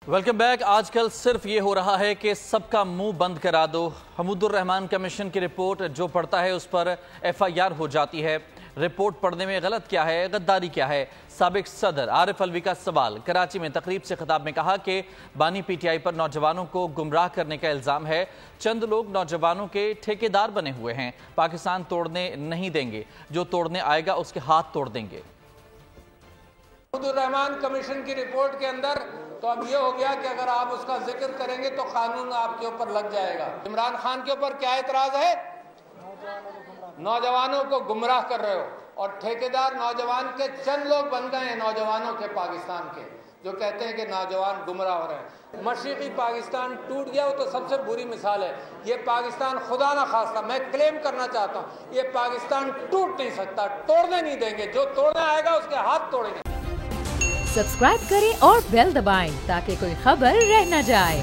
Welcome back. آج کل صرف یہ ہو رہا ہے کہ سب کا منہ بند کرا دو۔ حمود الرحمان کمیشن کی رپورٹ جو پڑھتا ہے اس پر ایف آئی آر ہو جاتی ہے۔ رپورٹ پڑھنے میں غلط کیا ہے، غداری کیا ہے؟ سابق صدر عارف الوی کا سوال۔ کراچی میں تقریب سے خطاب میں کہا کہ بانی پی ٹی آئی پر نوجوانوں کو گمراہ کرنے کا الزام ہے۔ چند لوگ نوجوانوں کے ٹھیکیدار بنے ہوئے ہیں۔ پاکستان توڑنے نہیں دیں گے، جو توڑنے آئے گا اس کے ہاتھ توڑ دیں گے۔ حمود الرحمان کمیشن کی رپورٹ کے اندر تو اب یہ ہو گیا کہ اگر آپ اس کا ذکر کریں گے تو قانون آپ کے اوپر لگ جائے گا۔ عمران خان کے اوپر کیا اعتراض ہے؟ نوجوانوں کو گمراہ کر رہے ہو، اور ٹھیکیدار نوجوان کے چند لوگ بن گئے ہیں نوجوانوں کے، پاکستان کے، جو کہتے ہیں کہ نوجوان گمراہ ہو رہے ہیں۔ مشرقی پاکستان ٹوٹ گیا وہ تو سب سے بری مثال ہے۔ یہ پاکستان خدا نہ خواستہ، میں کلیم کرنا چاہتا ہوں، یہ پاکستان ٹوٹ نہیں سکتا، توڑنے نہیں دیں گے، جو توڑنے آئے گا اس کے ہاتھ توڑیں گے۔ سبسکرائب کریں اور بیل دبائیں تاکہ کوئی خبر رہ نہ جائے۔